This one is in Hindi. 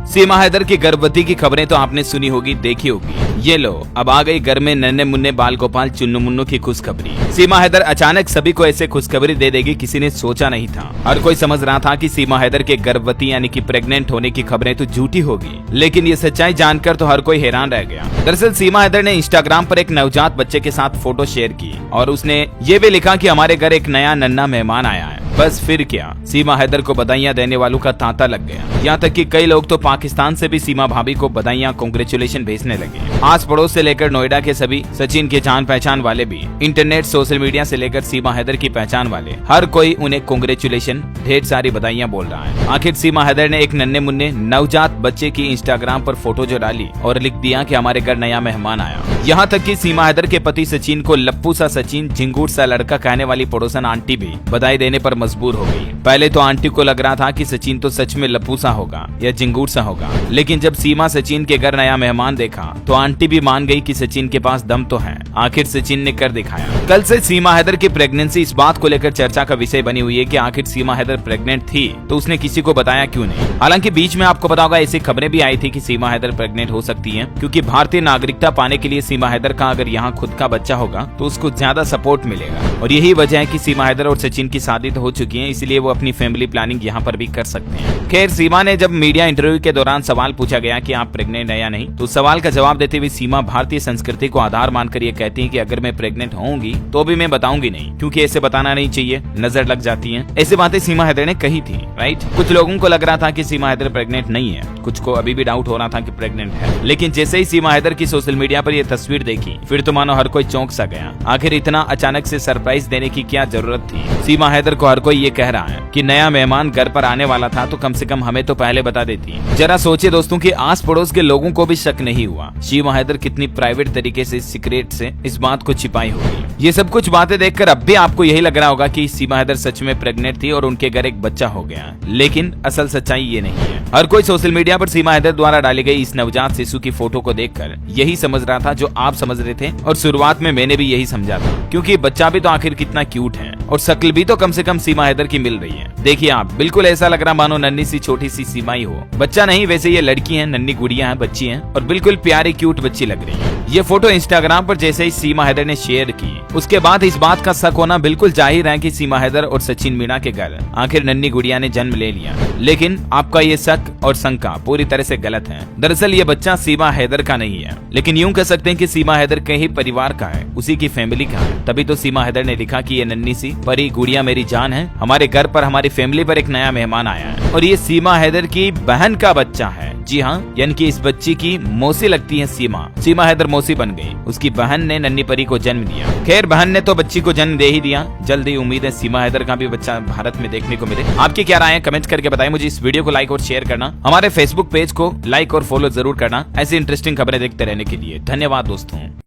सीमा हैदर की गर्भवती की खबरें तो आपने सुनी होगी, देखी होगी। ये लो, अब आ गई घर में नन्हे मुन्ने बाल गोपाल चुन्नू मुन्नू की खुशखबरी। सीमा हैदर अचानक सभी को ऐसे खुशखबरी दे देगी, किसी ने सोचा नहीं था। हर कोई समझ रहा था कि सीमा हैदर के गर्भवती यानी कि प्रेग्नेंट होने की खबरें तो झूठी होगी, लेकिन ये सच्चाई जानकर तो हर कोई हैरान रह गया। दरअसल सीमा हैदर ने इंस्टाग्राम पर एक नवजात बच्चे के साथ फोटो शेयर की और उसने ये भी लिखा कि हमारे घर एक नया नन्हा मेहमान आया है। बस फिर क्या, सीमा हैदर को बधाइयां देने वालों का तांता लग गया। यहाँ तक कि कई लोग तो पाकिस्तान से भी सीमा भाभी को बधाइयां, कांग्रेचुलेशन भेजने लगे। आस पड़ोस से लेकर नोएडा के सभी, सचिन के जान पहचान वाले भी, इंटरनेट सोशल मीडिया से लेकर सीमा हैदर की पहचान वाले, हर कोई उन्हें कांग्रेचुलेशन, ढेर सारी बधाइयां बोल रहा है। आखिर सीमा हैदर ने एक नन्हे मुन्ने नवजात बच्चे की इंस्टाग्राम पर फोटो जो डाली और लिख दिया कि हमारे घर नया मेहमान आया। यहाँ तक कि सीमा हैदर के पति सचिन को लप्पू सा सचिन, झिंगूर सा लड़का कहने वाली पड़ोसन आंटी भी बधाई देने पर मजबूर हो गई। पहले तो आंटी को लग रहा था कि सचिन तो सच में लप्पू सा होगा या झिंगूर सा होगा, लेकिन जब सीमा सचिन के घर नया मेहमान देखा तो आंटी भी मान गई कि सचिन के पास दम तो है। आखिर सचिन ने कर दिखाया। कल से सीमा हैदर की प्रेगनेंसी इस बात को लेकर चर्चा का विषय बनी हुई है कि आखिर सीमा हैदर प्रेग्नेंट थी तो उसने किसी को बताया क्यों नहीं। हालांकि बीच में आपको पता होगा ऐसी खबरें भी आई थी कि सीमा हैदर प्रेग्नेंट हो सकती है, क्योंकि भारतीय नागरिकता पाने के लिए सीमा हैदर का अगर यहाँ खुद का बच्चा होगा तो उसको ज्यादा सपोर्ट मिलेगा। और यही वजह है कि सीमा हैदर और सचिन की शादी तो हो चुकी है, इसलिए वो अपनी फैमिली प्लानिंग यहाँ पर भी कर सकते हैं। खैर, सीमा ने जब मीडिया इंटरव्यू के दौरान सवाल पूछा गया कि आप प्रेग्नेंट है या नहीं, तो सवाल का जवाब देते हुए सीमा भारतीय संस्कृति को आधार मानकर ये कहती है कि अगर मैं प्रेग्नेंट होंगी तो भी मैं बताऊंगी नहीं, क्योंकि ऐसे बताना नहीं चाहिए, नजर लग जाती है। ऐसी बातें सीमा हैदर ने कही थी, राइट। कुछ लोगों को लग रहा था कि सीमा हैदर प्रेग्नेंट नहीं है, कुछ को अभी भी डाउट हो रहा था कि प्रेग्नेंट है, लेकिन जैसे ही सीमा हैदर की सोशल मीडिया पर यह तस्वीर देखी फिर तो मानो हर कोई चौंक सा गया। आखिर इतना अचानक से सरप्राइज देने की क्या जरूरत थी। सीमा हैदर को हर कोई ये कह रहा है कि नया मेहमान घर पर आने वाला था तो कम से कम हमें तो पहले बता देती। जरा सोचिए दोस्तों कि आस पड़ोस के लोगों को भी शक नहीं हुआ। सीमा हैदर कितनी प्राइवेट तरीके से सीक्रेट से इस बात को छिपाई होगी। ये सब कुछ बातें देखकर अब भी आपको यही लग रहा होगा कि सीमा हैदर सच में प्रेग्नेंट थी और उनके घर एक बच्चा हो गया, लेकिन असल सच्चाई ये नहीं है। हर कोई सोशल मीडिया पर सीमा हैदर द्वारा डाली गई इस नवजात शिशु की फोटो को देखकर यही समझ रहा था जो आप समझ रहे थे, और शुरुआत में मैंने भी यही समझा था, क्योंकि बच्चा भी तो आखिर कितना क्यूट है और शक्ल भी तो कम से कम सीमा हैदर की मिल रही है। देखिए आप, बिल्कुल ऐसा लग रहा मानो नन्ही सी छोटी सी सीमा ही हो। बच्चा नहीं, वैसे ये लड़की है, नन्ही गुड़िया है, बच्ची है और बिल्कुल प्यारी क्यूट बच्ची लग रही है। ये फोटो इंस्टाग्राम पर जैसे ही सीमा हैदर ने शेयर की, उसके बाद इस बात का शक होना बिल्कुल जाहिर है कि सीमा हैदर और सचिन मीणा के घर आखिर नन्ही गुड़िया ने जन्म ले लिया। लेकिन आपका ये शक और शंका पूरी तरह से गलत है। दरअसल ये बच्चा सीमा हैदर का नहीं है, लेकिन यूं कह सकते हैं कि सीमा हैदर के ही परिवार का है, उसी की फैमिली का है। तभी तो सीमा हैदर ने लिखा कि ये नन्ही सी परी गुड़िया मेरी जान है, हमारे घर पर हमारी फैमिली पर एक नया मेहमान आया है और ये सीमा हैदर की बहन का बच्चा है। जी हाँ, यानी कि इस बच्ची की मौसी लगती है सीमा। सीमा हैदर मौसी बन गई, उसकी बहन ने नन्ही परी को जन्म दिया। खैर, बहन ने तो बच्ची को जन्म दे ही दिया। जल्दी उम्मीद है सीमा हैदर का भी बच्चा भारत में देखने को मिले। आपकी क्या राय है, कमेंट करके बताएं मुझे। इस वीडियो को लाइक और शेयर करना, हमारे फेसबुक पेज को लाइक और फॉलो जरूर करना ऐसी इंटरेस्टिंग खबरें देखते रहने के लिए। धन्यवाद दोस्तों।